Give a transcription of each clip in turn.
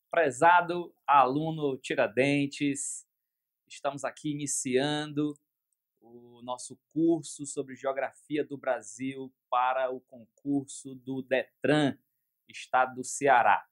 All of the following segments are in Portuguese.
Prezado aluno Tiradentes, estamos aqui iniciando o nosso curso sobre Geografia do Brasil para o concurso do DETRAN, Estado do Ceará.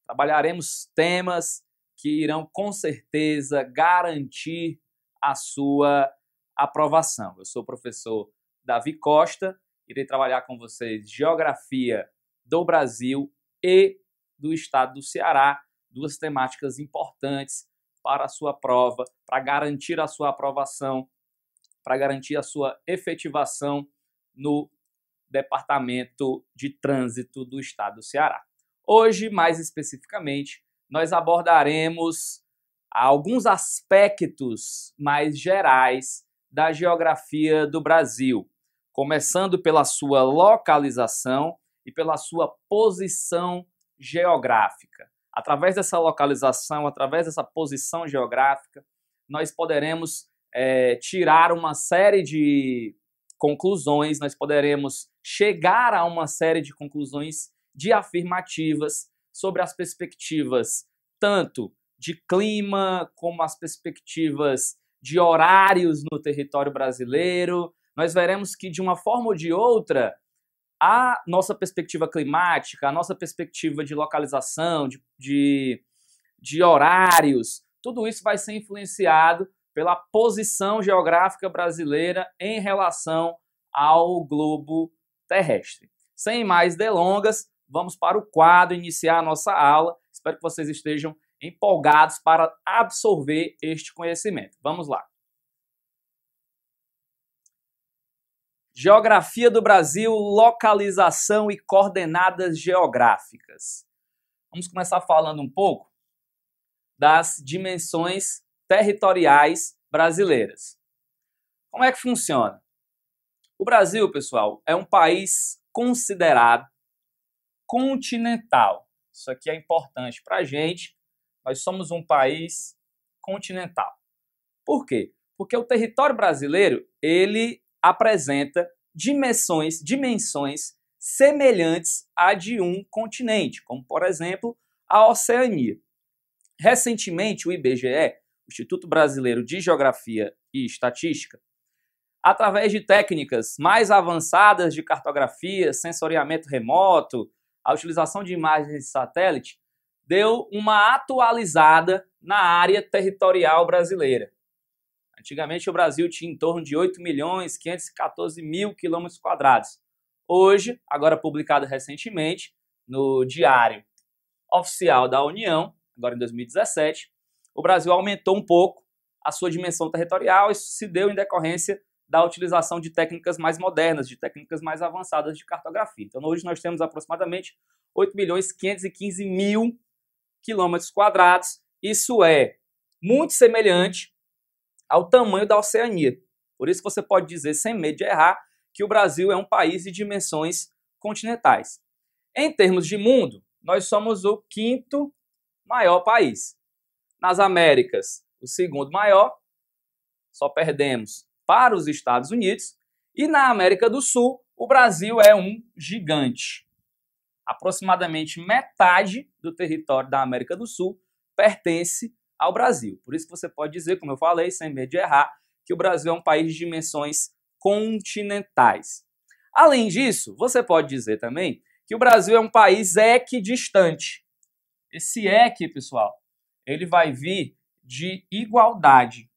Trabalharemos temas que irão com certeza garantir a sua aprovação. Eu sou o professor Davi Costa, irei trabalhar com vocês Geografia do Brasil e do Estado do Ceará, duas temáticas importantes para a sua prova, para garantir a sua aprovação, para garantir a sua efetivação no Departamento de Trânsito do Estado do Ceará. Hoje, mais especificamente, nós abordaremos alguns aspectos mais gerais da geografia do Brasil, começando pela sua localização e pela sua posição geográfica. Através dessa localização, através dessa posição geográfica, nós poderemos tirar uma série de conclusões, nós poderemos chegar a uma série de conclusões de afirmativas sobre as perspectivas tanto de clima, como as perspectivas de horários no território brasileiro. Nós veremos que, de uma forma ou de outra, a nossa perspectiva climática, a nossa perspectiva de localização, de horários, tudo isso vai ser influenciado pela posição geográfica brasileira em relação ao globo terrestre. Sem mais delongas, vamos para o quadro, iniciar a nossa aula. Espero que vocês estejam empolgados para absorver este conhecimento. Vamos lá. Geografia do Brasil, localização e coordenadas geográficas. Vamos começar falando um pouco das dimensões territoriais brasileiras. Como é que funciona? O Brasil, pessoal, é um país considerado continental. Isso aqui é importante para a gente. Nós somos um país continental. Por quê? Porque o território brasileiro, ele apresenta dimensões semelhantes à de um continente, como, por exemplo, a Oceania. Recentemente, o IBGE, o Instituto Brasileiro de Geografia e Estatística, através de técnicas mais avançadas de cartografia, sensoriamento remoto, a utilização de imagens de satélite, deu uma atualizada na área territorial brasileira. Antigamente, o Brasil tinha em torno de 8.514.000 km². Hoje, agora publicado recentemente, no Diário Oficial da União, agora em 2017, o Brasil aumentou um pouco a sua dimensão territorial. Isso se deu em decorrência da utilização de técnicas mais modernas, de técnicas mais avançadas de cartografia. Então, hoje nós temos aproximadamente 8.515.000 km². Isso é muito semelhante ao tamanho da Oceania. Por isso você pode dizer, sem medo de errar, que o Brasil é um país de dimensões continentais. Em termos de mundo, nós somos o quinto maior país. Nas Américas, o segundo maior, só perdemos para os Estados Unidos. E na América do Sul, o Brasil é um gigante. Aproximadamente metade do território da América do Sul pertence ao Brasil. Por isso que você pode dizer, como eu falei, sem medo de errar, que o Brasil é um país de dimensões continentais. Além disso, você pode dizer também que o Brasil é um país equidistante. Esse equi, pessoal, ele vai vir de igualdade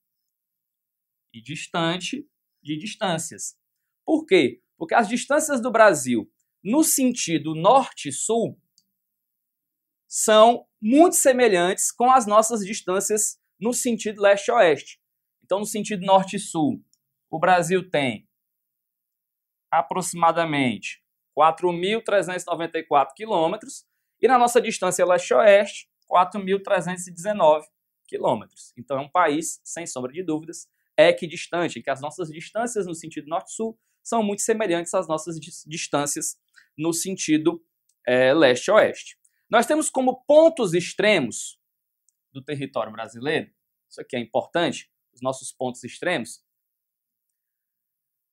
e distante de distâncias. Por quê? Porque as distâncias do Brasil no sentido norte-sul são muito semelhantes com as nossas distâncias no sentido leste-oeste. Então, no sentido norte-sul, o Brasil tem aproximadamente 4.394 quilômetros e na nossa distância leste-oeste, 4.319 quilômetros. Então, é um país, sem sombra de dúvidas, equidistante, em que as nossas distâncias no sentido norte-sul são muito semelhantes às nossas distâncias no sentido leste-oeste. Nós temos como pontos extremos do território brasileiro, isso aqui é importante, os nossos pontos extremos,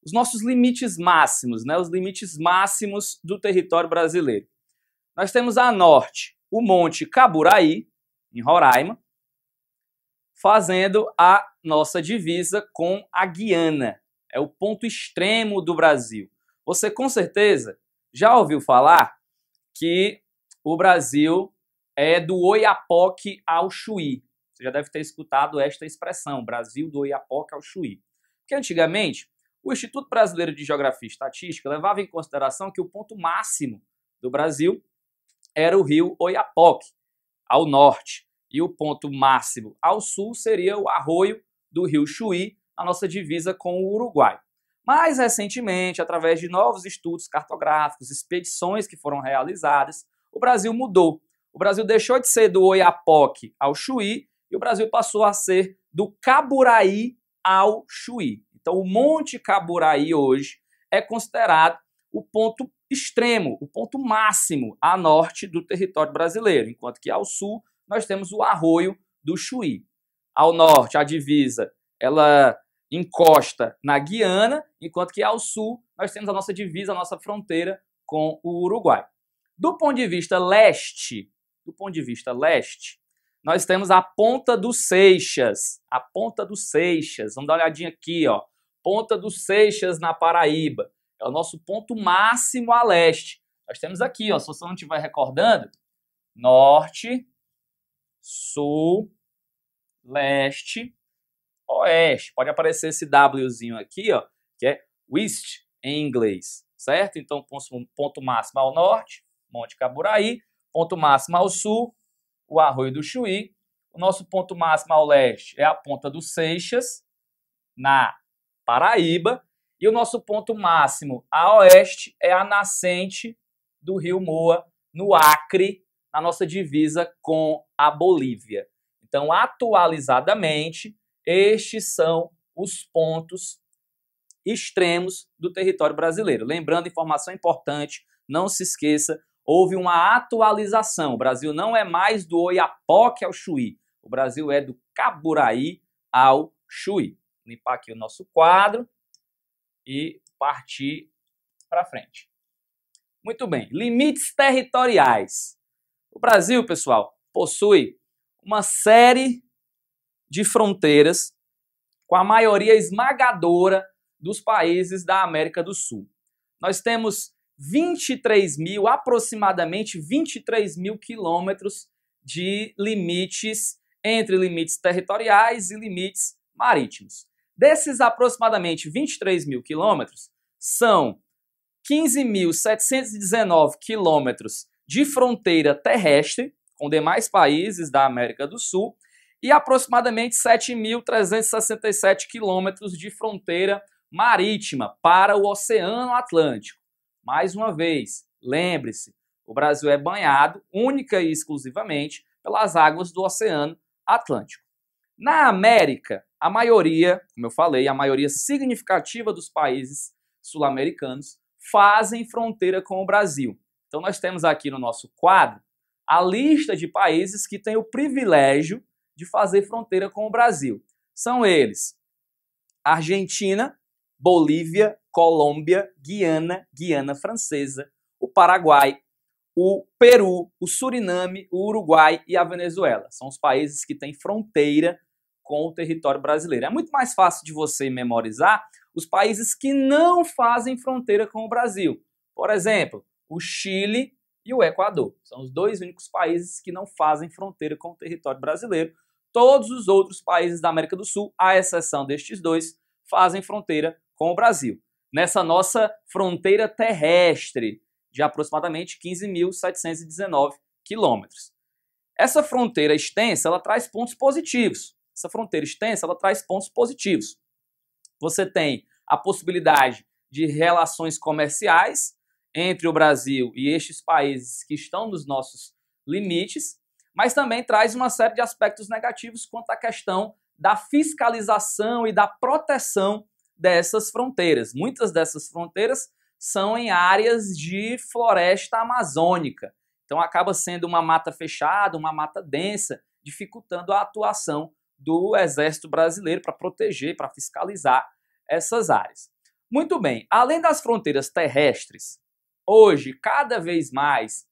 os nossos limites máximos, os limites máximos do território brasileiro. Nós temos a norte o Monte Caburaí, em Roraima, fazendo a nossa divisa com a Guiana. É o ponto extremo do Brasil. Você com certeza já ouviu falar que o Brasil é do Oiapoque ao Chuí. Você já deve ter escutado esta expressão, Brasil do Oiapoque ao Chuí. Porque antigamente, o Instituto Brasileiro de Geografia e Estatística levava em consideração que o ponto máximo do Brasil era o rio Oiapoque, ao norte, e o ponto máximo ao sul seria o arroio do rio Chuí, a nossa divisa com o Uruguai. Mais recentemente, através de novos estudos cartográficos, expedições que foram realizadas, o Brasil mudou. O Brasil deixou de ser do Oiapoque ao Chuí e o Brasil passou a ser do Caburaí ao Chuí. Então, o Monte Caburaí hoje é considerado o ponto extremo, o ponto máximo a norte do território brasileiro, enquanto que ao sul nós temos o arroio do Chuí. Ao norte, a divisa, ela encosta na Guiana, enquanto que ao sul nós temos a nossa divisa, a nossa fronteira com o Uruguai. Do ponto de vista leste, nós temos a Ponta dos Seixas. A Ponta dos Seixas. Vamos dar uma olhadinha aqui, ó. Ponta dos Seixas na Paraíba. É o nosso ponto máximo a leste. Nós temos aqui, ó, se você não estiver recordando, norte, sul, leste, oeste. Pode aparecer esse Wzinho aqui, ó, que é west em inglês, certo? Então, ponto máximo ao norte, Monte Caburaí, ponto máximo ao sul, o Arroio do Chuí. O nosso ponto máximo ao leste é a Ponta dos Seixas, na Paraíba. E o nosso ponto máximo a oeste é a nascente do Rio Moa, no Acre, na nossa divisa com a Bolívia. Então, atualizadamente, estes são os pontos extremos do território brasileiro. Lembrando, informação importante, não se esqueça, houve uma atualização. O Brasil não é mais do Oiapoque ao Chuí. O Brasil é do Caburaí ao Chuí. Vou limpar aqui o nosso quadro e partir para frente. Muito bem, limites territoriais. O Brasil, pessoal, possui uma série de fronteiras com a maioria esmagadora dos países da América do Sul. Nós temos aproximadamente 23 mil quilômetros de limites, entre limites territoriais e limites marítimos. Desses aproximadamente 23 mil quilômetros, são 15.719 quilômetros de fronteira terrestre com demais países da América do Sul e aproximadamente 7.367 quilômetros de fronteira marítima para o Oceano Atlântico. Mais uma vez, lembre-se, o Brasil é banhado única e exclusivamente pelas águas do Oceano Atlântico. Na América, a maioria, como eu falei, a maioria significativa dos países sul-americanos fazem fronteira com o Brasil. Então nós temos aqui no nosso quadro a lista de países que têm o privilégio de fazer fronteira com o Brasil. São eles: Argentina, Bolívia, Colômbia, Guiana, Guiana Francesa, o Paraguai, o Peru, o Suriname, o Uruguai e a Venezuela. São os países que têm fronteira com o território brasileiro. É muito mais fácil de você memorizar os países que não fazem fronteira com o Brasil. Por exemplo, o Chile e o Equador. São os dois únicos países que não fazem fronteira com o território brasileiro. Todos os outros países da América do Sul, à exceção destes dois, fazem fronteira com o Brasil. Nessa nossa fronteira terrestre de aproximadamente 15.719 quilômetros. Essa fronteira extensa, ela traz pontos positivos. Você tem a possibilidade de relações comerciais entre o Brasil e estes países que estão nos nossos limites, mas também traz uma série de aspectos negativos quanto à questão da fiscalização e da proteção dessas fronteiras. Muitas dessas fronteiras são em áreas de floresta amazônica. Então acaba sendo uma mata fechada, uma mata densa, dificultando a atuação do Exército Brasileiro para proteger, para fiscalizar essas áreas. Muito bem, além das fronteiras terrestres, hoje, cada vez mais,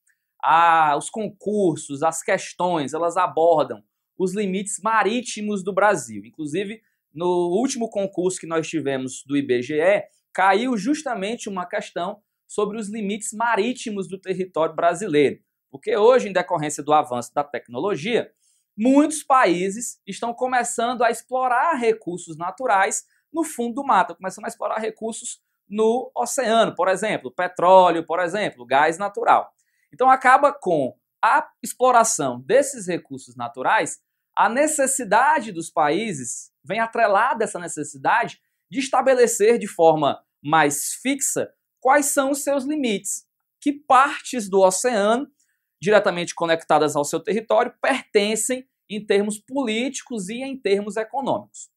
os concursos, as questões, elas abordam os limites marítimos do Brasil. Inclusive, no último concurso que nós tivemos do IBGE, caiu justamente uma questão sobre os limites marítimos do território brasileiro. Porque hoje, em decorrência do avanço da tecnologia, muitos países estão começando a explorar recursos naturais no fundo do mar, estão começando a explorar recursos no oceano, por exemplo, petróleo, por exemplo, gás natural. Então acaba com a exploração desses recursos naturais, a necessidade dos países, vem atrelada essa necessidade de estabelecer de forma mais fixa quais são os seus limites, que partes do oceano, diretamente conectadas ao seu território, pertencem em termos políticos e em termos econômicos.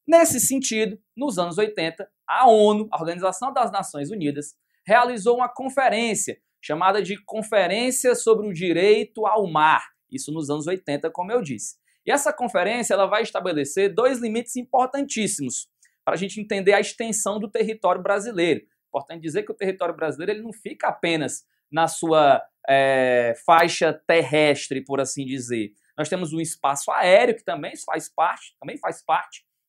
Nesse sentido, nos anos 80, a ONU, a Organização das Nações Unidas, realizou uma conferência chamada de Conferência sobre o Direito ao Mar, isso nos anos 80, como eu disse. E essa conferência ela vai estabelecer dois limites importantíssimos para a gente entender a extensão do território brasileiro. Importante dizer que o território brasileiro ele não fica apenas na sua faixa terrestre, por assim dizer. Nós temos um espaço aéreo, que também faz parte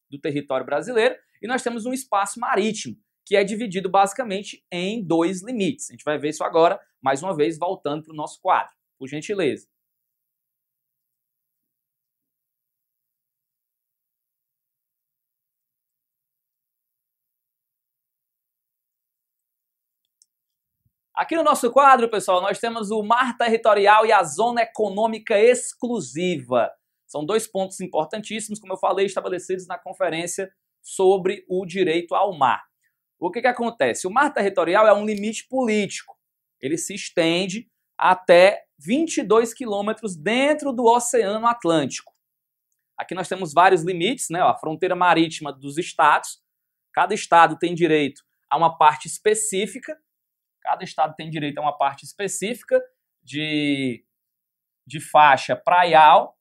do território brasileiro, e nós temos um espaço marítimo, que é dividido basicamente em dois limites. A gente vai ver isso agora, mais uma vez, voltando para o nosso quadro, por gentileza. Aqui no nosso quadro, pessoal, nós temos o mar territorial e a zona econômica exclusiva. São dois pontos importantíssimos, como eu falei, estabelecidos na conferência sobre o direito ao mar. O que acontece? O mar territorial é um limite político. Ele se estende até 22 quilômetros dentro do Oceano Atlântico. Aqui nós temos vários limites, né? A fronteira marítima dos estados. Cada estado tem direito a uma parte específica. Cada estado tem direito a uma parte específica de faixa praial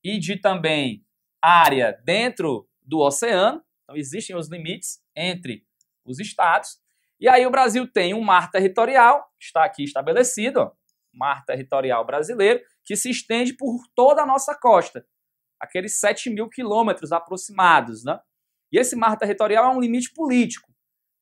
e de também área dentro do oceano. Então existem os limites entre os estados. E aí o Brasil tem um mar territorial, está aqui estabelecido, ó, mar territorial brasileiro, que se estende por toda a nossa costa, aqueles 7.000 quilômetros aproximados, né? E esse mar territorial é um limite político,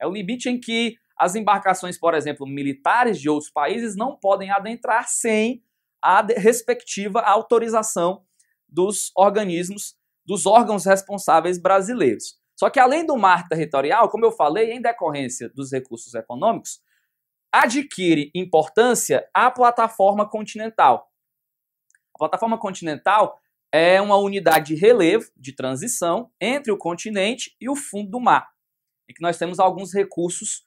é o limite em que as embarcações, por exemplo, militares de outros países não podem adentrar sem a respectiva autorização dos organismos, dos órgãos responsáveis brasileiros. Só que além do mar territorial, como eu falei, em decorrência dos recursos econômicos, adquire importância a plataforma continental. A plataforma continental é uma unidade de relevo, de transição, entre o continente e o fundo do mar, em que nós temos alguns recursos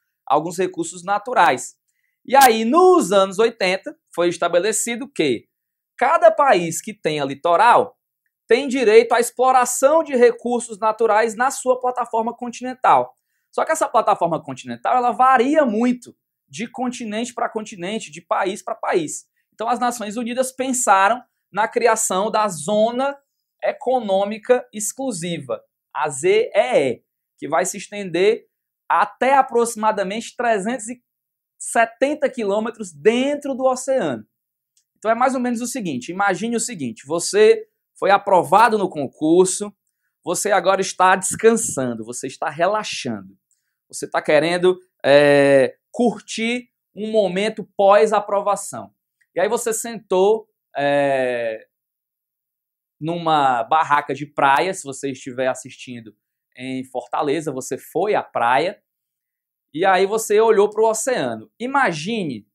naturais. E aí, nos anos 80, foi estabelecido que cada país que tenha litoral tem direito à exploração de recursos naturais na sua plataforma continental. Só que essa plataforma continental ela varia muito de continente para continente, de país para país. Então as Nações Unidas pensaram na criação da Zona Econômica Exclusiva, a ZEE, que vai se estender até aproximadamente 370 quilômetros dentro do oceano. Então é mais ou menos o seguinte, imagine o seguinte, você foi aprovado no concurso, você agora está descansando, você está relaxando, você está querendo curtir um momento pós-aprovação. E aí você sentou numa barraca de praia, se você estiver assistindo em Fortaleza, você foi à praia, e aí você olhou para o oceano. Imagine,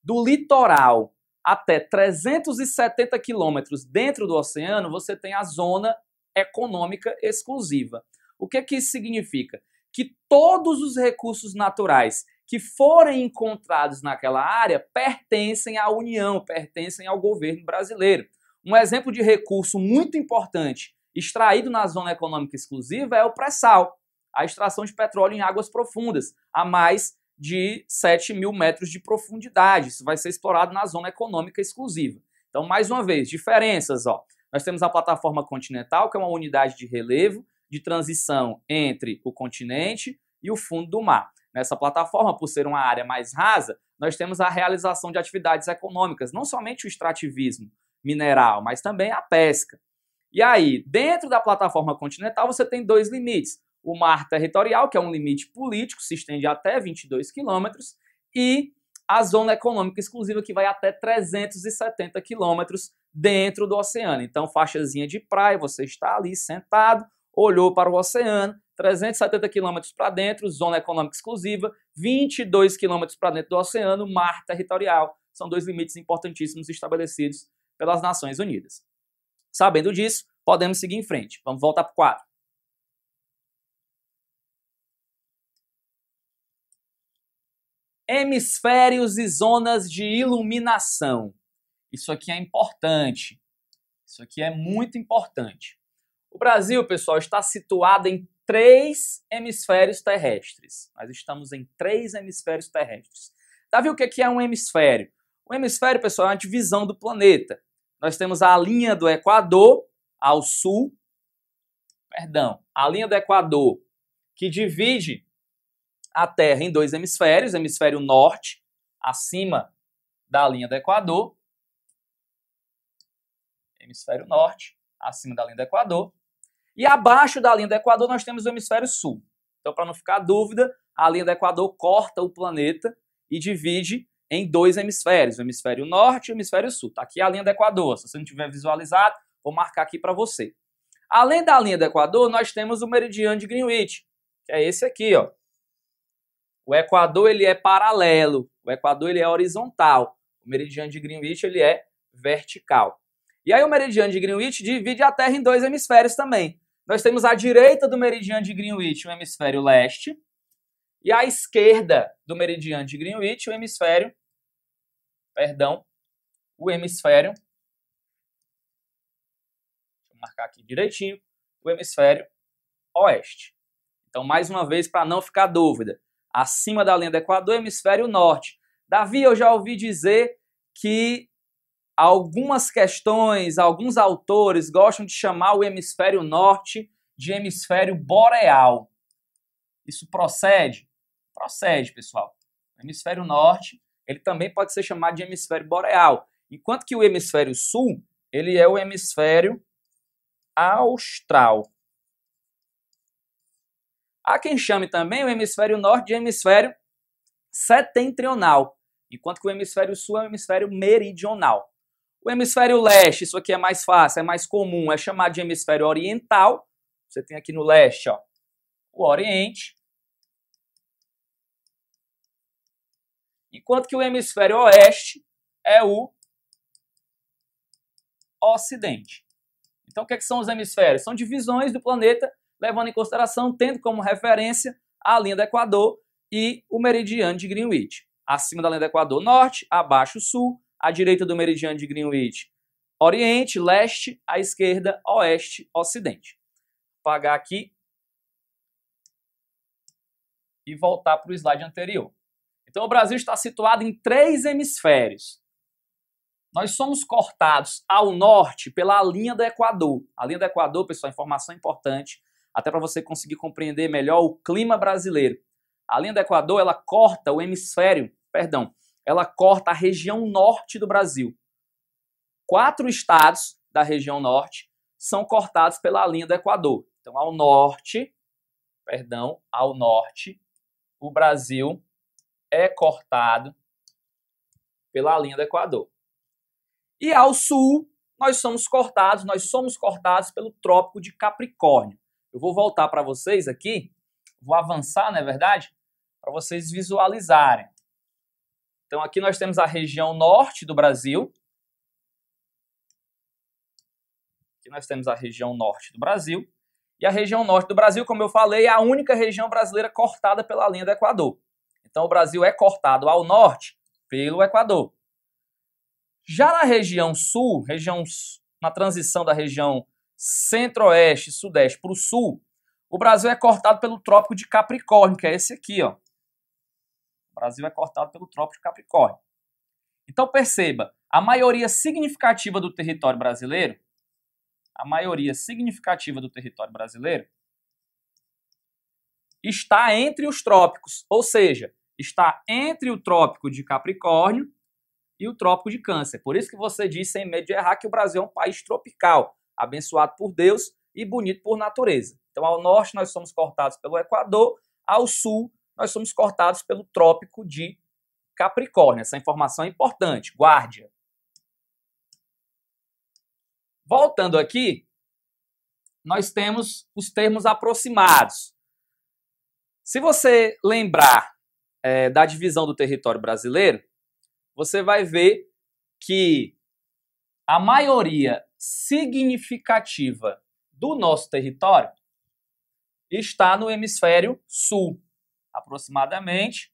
do litoral até 370 quilômetros dentro do oceano, você tem a zona econômica exclusiva. O que isso significa? Que todos os recursos naturais que forem encontrados naquela área pertencem à União, pertencem ao governo brasileiro. Um exemplo de recurso muito importante extraído na zona econômica exclusiva é o pré-sal, a extração de petróleo em águas profundas, a mais de 7.000 metros de profundidade. Isso vai ser explorado na zona econômica exclusiva. Então, mais uma vez, diferenças. Nós temos a plataforma continental, que é uma unidade de relevo, de transição entre o continente e o fundo do mar. Nessa plataforma, por ser uma área mais rasa, nós temos a realização de atividades econômicas, não somente o extrativismo mineral, mas também a pesca. E aí, dentro da plataforma continental, você tem dois limites. O mar territorial, que é um limite político, se estende até 22 quilômetros, e a zona econômica exclusiva, que vai até 370 quilômetros dentro do oceano. Então, faixazinha de praia, você está ali sentado, olhou para o oceano, 370 quilômetros para dentro, zona econômica exclusiva, 22 quilômetros para dentro do oceano, mar territorial. São dois limites importantíssimos estabelecidos pelas Nações Unidas. Sabendo disso, podemos seguir em frente. Vamos voltar para o quadro. Hemisférios e zonas de iluminação. Isso aqui é importante. Isso aqui é muito importante. O Brasil, pessoal, está situado em 3 hemisférios terrestres. Nós estamos em 3 hemisférios terrestres. Davi, o que é um hemisfério? O hemisfério, pessoal, é uma divisão do planeta. Nós temos a linha do Equador ao sul, a linha do Equador que divide a Terra em 2 hemisférios, hemisfério norte, acima da linha do Equador, hemisfério norte, acima da linha do Equador, e abaixo da linha do Equador nós temos o hemisfério sul. Então, para não ficar dúvida, a linha do Equador corta o planeta e divide em 2 hemisférios, o hemisfério norte e o hemisfério sul. Está aqui a linha do Equador, se você não tiver visualizado, vou marcar aqui para você. Além da linha do Equador, nós temos o meridiano de Greenwich, que é esse aqui, ó. O Equador, ele é paralelo, o Equador, ele é horizontal, o meridiano de Greenwich, ele é vertical. E aí o meridiano de Greenwich divide a Terra em 2 hemisférios também. Nós temos à direita do meridiano de Greenwich o hemisfério leste e à esquerda do meridiano de Greenwich o hemisfério deixa eu marcar aqui direitinho, o hemisfério oeste. Então, mais uma vez, para não ficar dúvida, acima da linha do Equador, hemisfério norte. Davi, eu já ouvi dizer que algumas questões, alguns autores gostam de chamar o hemisfério norte de hemisfério boreal. Isso procede? Procede, pessoal. O hemisfério norte, ele também pode ser chamado de hemisfério boreal. Enquanto que o hemisfério sul, ele é o hemisfério austral. Há quem chame também o hemisfério norte de hemisfério setentrional, enquanto que o hemisfério sul é o hemisfério meridional. O hemisfério leste, isso aqui é mais fácil, é mais comum, é chamado de hemisfério oriental. Você tem aqui no leste, ó, o Oriente. Enquanto que o hemisfério oeste é o Ocidente. Então, o que são os hemisférios? São divisões do planeta, levando em consideração, tendo como referência a linha do Equador e o meridiano de Greenwich. Acima da linha do Equador, norte, abaixo, sul, à direita do meridiano de Greenwich, oriente, leste, à esquerda, oeste, ocidente. Vou apagar aqui e voltar para o slide anterior. Então, o Brasil está situado em 3 hemisférios. Nós somos cortados ao norte pela linha do Equador. A linha do Equador, pessoal, informação importante, até para você conseguir compreender melhor o clima brasileiro. A linha do Equador, ela corta o hemisfério, ela corta a região norte do Brasil. 4 estados da região norte são cortados pela linha do Equador. Então, ao norte, o Brasil é cortado pela linha do Equador. E ao sul, nós somos cortados pelo Trópico de Capricórnio. Eu vou voltar para vocês aqui, vou avançar, não é verdade? Para vocês visualizarem. Então, aqui nós temos a região norte do Brasil. Aqui nós temos a região norte do Brasil. E a região norte do Brasil, como eu falei, é a única região brasileira cortada pela linha do Equador. Então, o Brasil é cortado ao norte pelo Equador. Já na região sul, na transição da região centro-oeste, sudeste para o sul, o Brasil é cortado pelo Trópico de Capricórnio, que é esse aqui, ó. O Brasil é cortado pelo Trópico de Capricórnio. Então, perceba, a maioria significativa do território brasileiro, está entre os trópicos, ou seja, está entre o trópico de Capricórnio e o trópico de Câncer. Por isso que você diz, sem medo de errar, que o Brasil é um país tropical, abençoado por Deus e bonito por natureza. Então, ao norte nós somos cortados pelo Equador, ao sul nós somos cortados pelo trópico de Capricórnio. Essa informação é importante, guarde-a. Voltando aqui, nós temos os termos aproximados. Se você lembrar da divisão do território brasileiro, você vai ver que a maioria significativa do nosso território está no hemisfério sul. Aproximadamente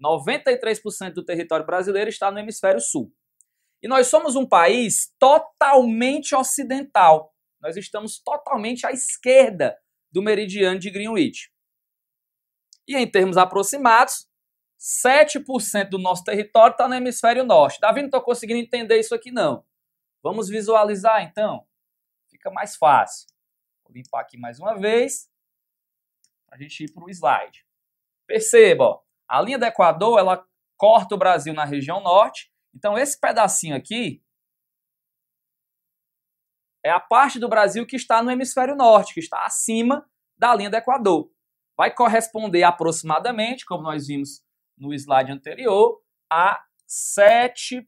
93% do território brasileiro está no hemisfério sul. E nós somos um país totalmente ocidental. Nós estamos totalmente à esquerda do meridiano de Greenwich. E em termos aproximados, 7% do nosso território está no hemisfério norte. Davi, não estou conseguindo entender isso aqui não. Vamos visualizar então? Fica mais fácil. Vou limpar aqui mais uma vez para a gente ir para o slide. Perceba, ó, a linha do Equador ela corta o Brasil na região norte. Então esse pedacinho aqui é a parte do Brasil que está no hemisfério norte, que está acima da linha do Equador. Vai corresponder aproximadamente, como nós vimos no slide anterior, a 7%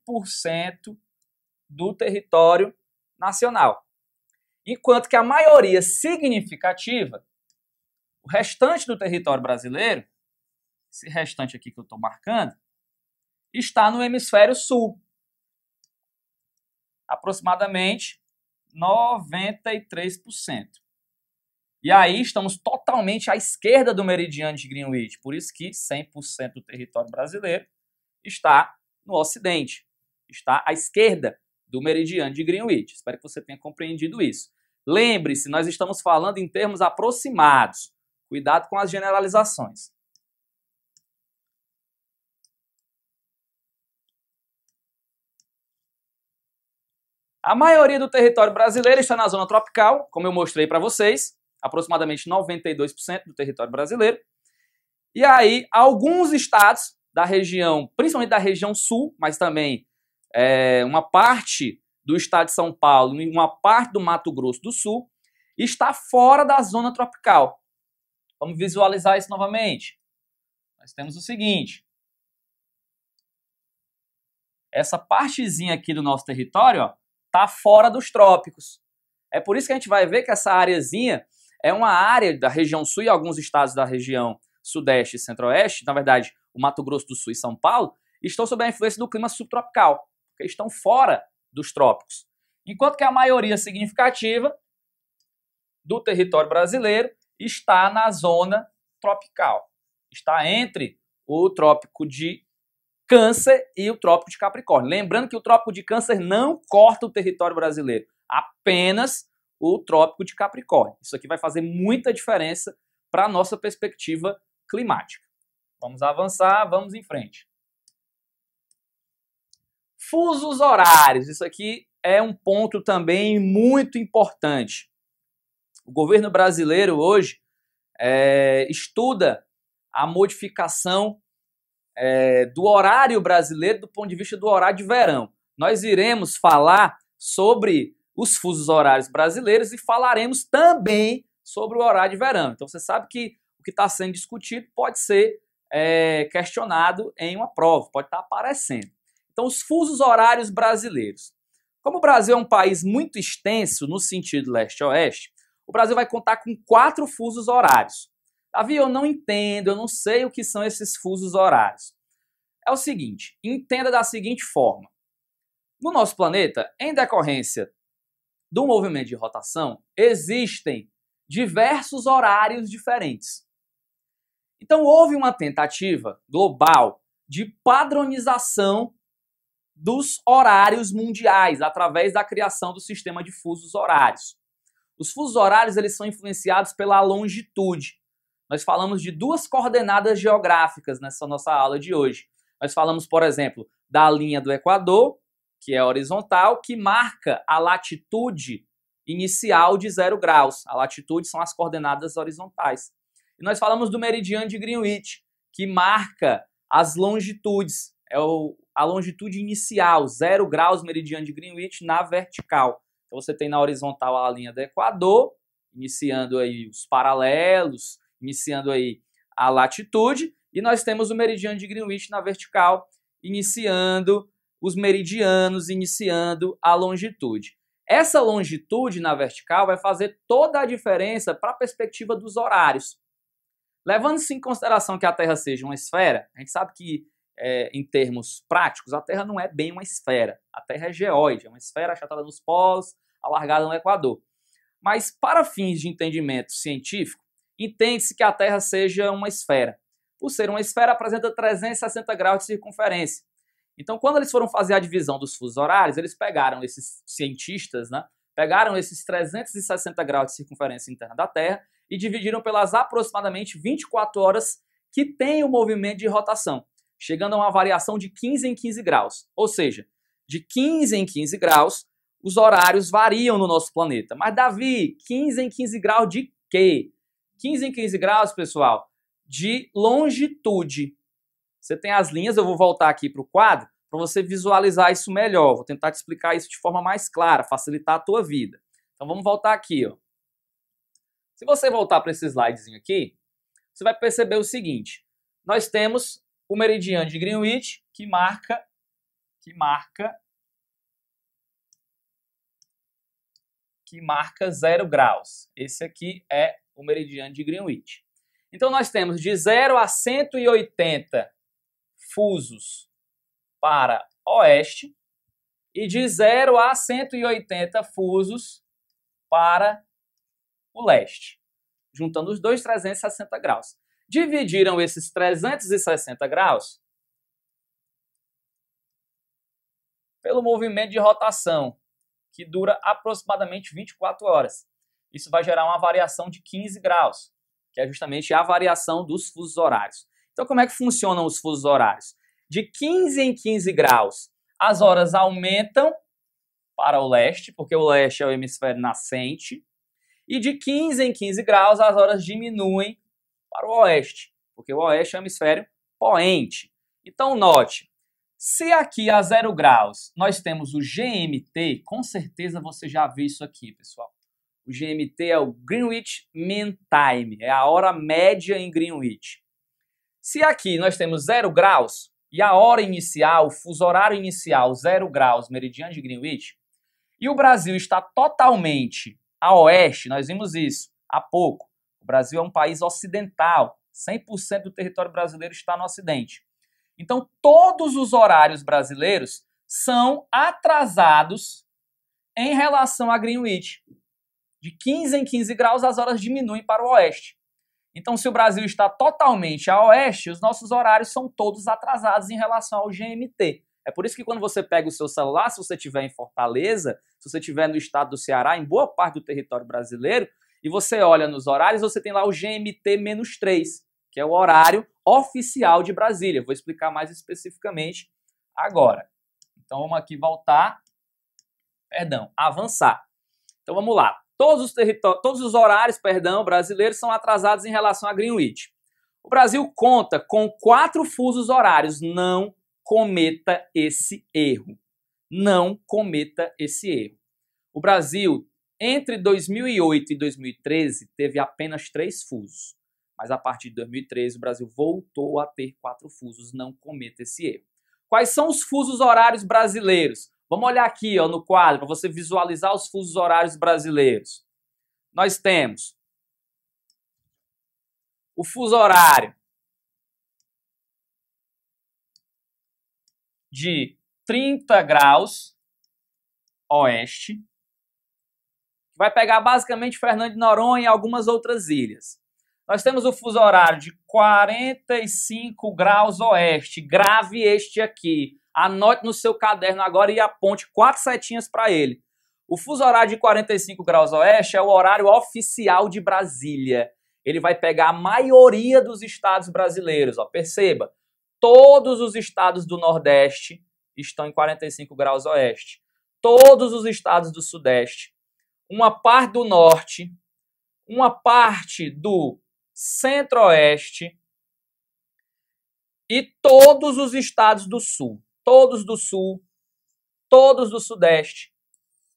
do território nacional. Enquanto que a maioria significativa, o restante do território brasileiro, esse restante aqui que eu estou marcando, está no hemisfério sul. Aproximadamente 93%. E aí estamos totalmente à esquerda do meridiano de Greenwich. Por isso que 100% do território brasileiro está no ocidente. Está à esquerda do meridiano de Greenwich. Espero que você tenha compreendido isso. Lembre-se, nós estamos falando em termos aproximados. Cuidado com as generalizações. A maioria do território brasileiro está na zona tropical, como eu mostrei para vocês, aproximadamente 92% do território brasileiro. E aí, alguns estados da região, principalmente da região sul, mas também uma parte do estado de São Paulo e uma parte do Mato Grosso do Sul, está fora da zona tropical. Vamos visualizar isso novamente. Nós temos o seguinte. Essa partezinha aqui do nosso território está fora dos trópicos. É por isso que a gente vai ver que essa areazinha é uma área da região sul e alguns estados da região sudeste e centro-oeste, na verdade, o Mato Grosso do Sul e São Paulo, estão sob a influência do clima subtropical, porque estão fora dos trópicos. Enquanto que a maioria significativa do território brasileiro está na zona tropical. Está entre o trópico de Câncer e o trópico de Capricórnio. Lembrando que o trópico de Câncer não corta o território brasileiro, apenas o trópico de Capricórnio. Isso aqui vai fazer muita diferença para a nossa perspectiva climática. Vamos avançar, vamos em frente. Fusos horários. Isso aqui é um ponto também muito importante. O governo brasileiro hoje estuda a modificação do horário brasileiro do ponto de vista do horário de verão. Nós iremos falar sobre os fusos horários brasileiros e falaremos também sobre o horário de verão. Então você sabe que o que está sendo discutido pode ser questionado em uma prova, pode estar aparecendo. Então os fusos horários brasileiros. Como o Brasil é um país muito extenso no sentido leste-oeste, o Brasil vai contar com 4 fusos horários. Davi, eu não entendo, eu não sei o que são esses fusos horários. É o seguinte, entenda da seguinte forma. No nosso planeta, em decorrência do movimento de rotação, existem diversos horários diferentes. Então, houve uma tentativa global de padronização dos horários mundiais através da criação do sistema de fusos horários. Os fusos horários eles são influenciados pela longitude. Nós falamos de 2 coordenadas geográficas nessa nossa aula de hoje. Nós falamos, por exemplo, da linha do Equador, que é horizontal, que marca a latitude inicial de 0 graus. A latitude são as coordenadas horizontais. E nós falamos do meridiano de Greenwich, que marca as longitudes. É a longitude inicial, 0 graus meridiano de Greenwich na vertical. Então você tem na horizontal a linha do Equador, iniciando aí os paralelos, iniciando aí a latitude, e nós temos o meridiano de Greenwich na vertical, iniciando os meridianos, iniciando a longitude. Essa longitude na vertical vai fazer toda a diferença para a perspectiva dos horários. Levando-se em consideração que a Terra seja uma esfera, a gente sabe que, em termos práticos, a Terra não é bem uma esfera. A Terra é geóide, é uma esfera achatada nos polos, alargada no Equador. Mas, para fins de entendimento científico, entende-se que a Terra seja uma esfera. Por ser uma esfera, apresenta 360 graus de circunferência. Então, quando eles foram fazer a divisão dos fusos horários, eles pegaram esses cientistas, né? Pegaram esses 360 graus de circunferência interna da Terra e dividiram pelas aproximadamente 24 horas que tem o movimento de rotação, chegando a uma variação de 15 em 15 graus. Ou seja, de 15 em 15 graus, os horários variam no nosso planeta. Mas, Davi, 15 em 15 graus de quê? 15 em 15 graus, pessoal, de longitude. Você tem as linhas, eu vou voltar aqui para o quadro para você visualizar isso melhor. Vou tentar te explicar isso de forma mais clara, facilitar a tua vida. Então vamos voltar aqui, ó. Se você voltar para esse slidezinho aqui, você vai perceber o seguinte. Nós temos o meridiano de Greenwich que marca 0 graus. Esse aqui é o meridiano de Greenwich. Então nós temos de 0 a 180 fusos para oeste e de 0 a 180 fusos para o leste, juntando os dois 360 graus. Dividiram esses 360 graus pelo movimento de rotação, que dura aproximadamente 24 horas. Isso vai gerar uma variação de 15 graus, que é justamente a variação dos fusos horários. Então, como é que funcionam os fusos horários? De 15 em 15 graus, as horas aumentam para o leste, porque o leste é o hemisfério nascente, e de 15 em 15 graus, as horas diminuem para o oeste, porque o oeste é o hemisfério poente. Então, note, se aqui a 0 graus nós temos o GMT, com certeza você já viu isso aqui, pessoal. O GMT é o Greenwich Mean Time, é a hora média em Greenwich. Se aqui nós temos 0 graus e a hora inicial, o fuso horário inicial, 0 graus, meridiano de Greenwich, e o Brasil está totalmente a oeste, nós vimos isso há pouco. O Brasil é um país ocidental, 100% do território brasileiro está no ocidente. Então, todos os horários brasileiros são atrasados em relação a Greenwich. De 15 em 15 graus, as horas diminuem para o oeste. Então, se o Brasil está totalmente a oeste, os nossos horários são todos atrasados em relação ao GMT. É por isso que quando você pega o seu celular, se você estiver em Fortaleza, se você estiver no estado do Ceará, em boa parte do território brasileiro, e você olha nos horários, você tem lá o GMT-3, que é o horário oficial de Brasília. Vou explicar mais especificamente agora. Então, vamos aqui avançar. Então, vamos lá. Todos os horários brasileiros são atrasados em relação a Greenwich. O Brasil conta com 4 fusos horários. Não cometa esse erro. Não cometa esse erro. O Brasil, entre 2008 e 2013, teve apenas 3 fusos. Mas a partir de 2013, o Brasil voltou a ter 4 fusos. Não cometa esse erro. Quais são os fusos horários brasileiros? Vamos olhar aqui, ó, no quadro para você visualizar os fusos horários brasileiros. Nós temos o fuso horário de 30 graus oeste, que vai pegar basicamente Fernando de Noronha e algumas outras ilhas. Nós temos o fuso horário de 45 graus oeste. Grave este aqui. Anote no seu caderno agora e aponte 4 setinhas para ele. O fuso horário de 45 graus oeste é o horário oficial de Brasília. Ele vai pegar a maioria dos estados brasileiros. Ó. Perceba, todos os estados do Nordeste estão em 45 graus oeste. Todos os estados do Sudeste, uma parte do Norte, uma parte do Centro-Oeste e todos os estados do Sul. Todos do Sul, todos do Sudeste,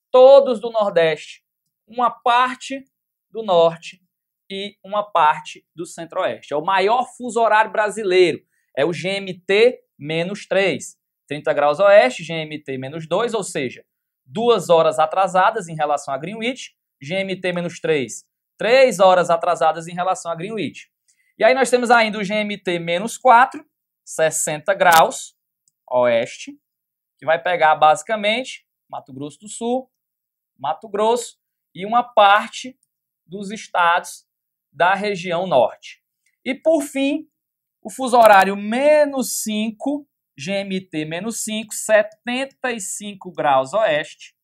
todos do Nordeste, uma parte do Norte e uma parte do Centro-Oeste. É o maior fuso horário brasileiro. É o GMT-3. 30 graus oeste, GMT-2, ou seja, 2 horas atrasadas em relação a Greenwich. GMT-3, 3 horas atrasadas em relação a Greenwich. E aí nós temos ainda o GMT-4, 60 graus oeste, que vai pegar basicamente Mato Grosso do Sul, Mato Grosso e uma parte dos estados da região norte. E por fim, o fuso horário -5, GMT-5, 75 graus oeste,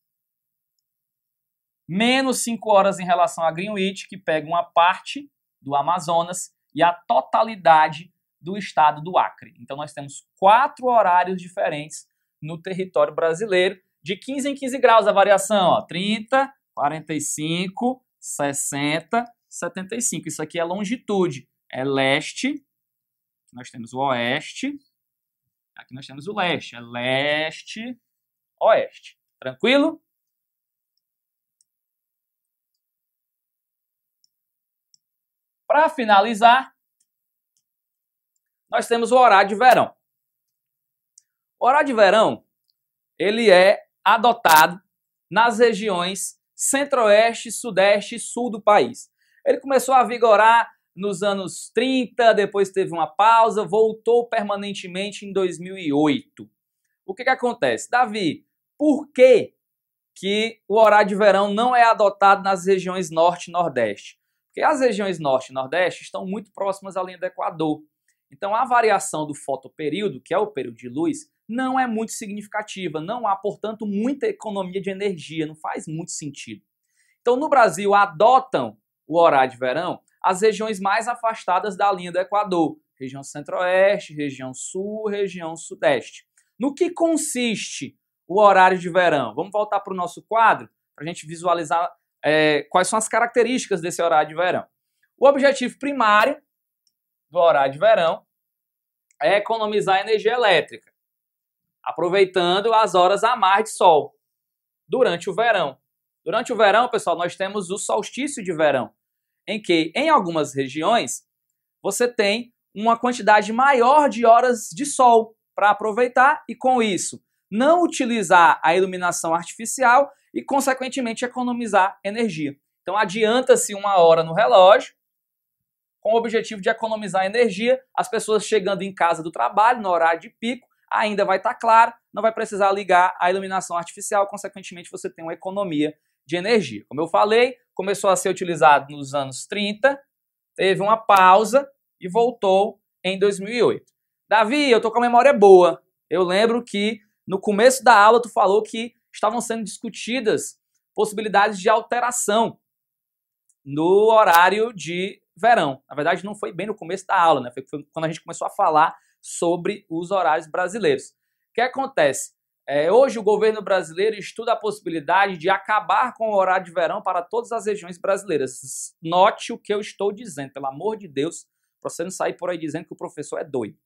menos 5 horas em relação a Greenwich, que pega uma parte do Amazonas e a totalidade do estado do Acre. Então nós temos 4 horários diferentes no território brasileiro, de 15 em 15 graus a variação, ó, 30, 45, 60, 75. Isso aqui é longitude, é leste, nós temos o oeste, aqui nós temos o leste, é leste, oeste. Tranquilo? Para finalizar, nós temos o horário de verão. O horário de verão, ele é adotado nas regiões centro-oeste, sudeste e sul do país. Ele começou a vigorar nos anos 30, depois teve uma pausa, voltou permanentemente em 2008. O que acontece? Davi, por que o horário de verão não é adotado nas regiões norte e nordeste? Porque as regiões norte e nordeste estão muito próximas à linha do Equador. Então a variação do fotoperíodo, que é o período de luz, não é muito significativa. Não há, portanto, muita economia de energia. Não faz muito sentido. Então no Brasil adotam o horário de verão as regiões mais afastadas da linha do Equador. Região centro-oeste, região sul, região sudeste. No que consiste o horário de verão? Vamos voltar para o nosso quadro para a gente visualizar quais são as características desse horário de verão. O objetivo primário do horário de verão é economizar energia elétrica, aproveitando as horas a mais de sol durante o verão. Durante o verão, pessoal, nós temos o solstício de verão, em que, em algumas regiões, você tem uma quantidade maior de horas de sol para aproveitar e, com isso, não utilizar a iluminação artificial e, consequentemente, economizar energia. Então, adianta-se 1 hora no relógio, com o objetivo de economizar energia. As pessoas chegando em casa do trabalho, no horário de pico, ainda vai estar claro, não vai precisar ligar a iluminação artificial, consequentemente, você tem uma economia de energia. Como eu falei, começou a ser utilizado nos anos 30, teve uma pausa e voltou em 2008. Davi, eu tô com a memória boa. Eu lembro que no começo da aula tu falou que estavam sendo discutidas possibilidades de alteração no horário de verão. Na verdade, não foi bem no começo da aula, né? Foi quando a gente começou a falar sobre os horários brasileiros. O que acontece? Hoje o governo brasileiro estuda a possibilidade de acabar com o horário de verão para todas as regiões brasileiras. Note o que eu estou dizendo, pelo amor de Deus, para você não sair por aí dizendo que o professor é doido.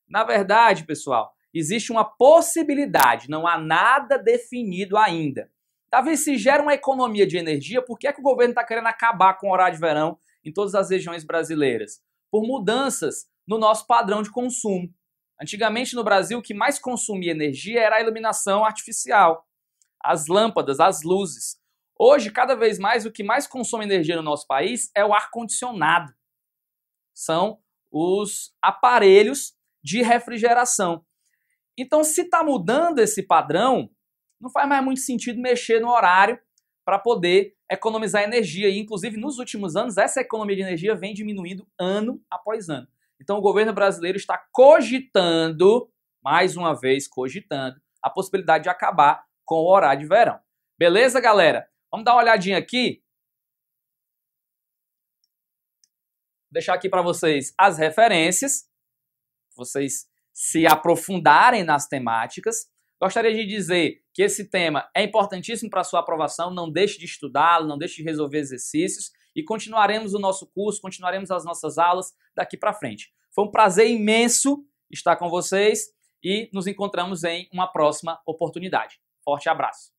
Na verdade, pessoal, existe uma possibilidade, não há nada definido ainda. Talvez se gera uma economia de energia, por que é que o governo está querendo acabar com o horário de verão em todas as regiões brasileiras? Por mudanças no nosso padrão de consumo. Antigamente no Brasil o que mais consumia energia era a iluminação artificial, as lâmpadas, as luzes. Hoje, cada vez mais, o que mais consome energia no nosso país é o ar-condicionado. São os aparelhos de refrigeração. Então, se está mudando esse padrão, não faz mais muito sentido mexer no horário para poder economizar energia. E, inclusive, nos últimos anos, essa economia de energia vem diminuindo ano após ano. Então, o governo brasileiro está cogitando, mais uma vez cogitando, a possibilidade de acabar com o horário de verão. Beleza, galera? Vamos dar uma olhadinha aqui. Vou deixar aqui para vocês as referências, vocês se aprofundarem nas temáticas. Gostaria de dizer que esse tema é importantíssimo para a sua aprovação, não deixe de estudá-lo, não deixe de resolver exercícios. e continuaremos o nosso curso, continuaremos as nossas aulas daqui para frente. Foi um prazer imenso estar com vocês e nos encontramos em uma próxima oportunidade. Forte abraço!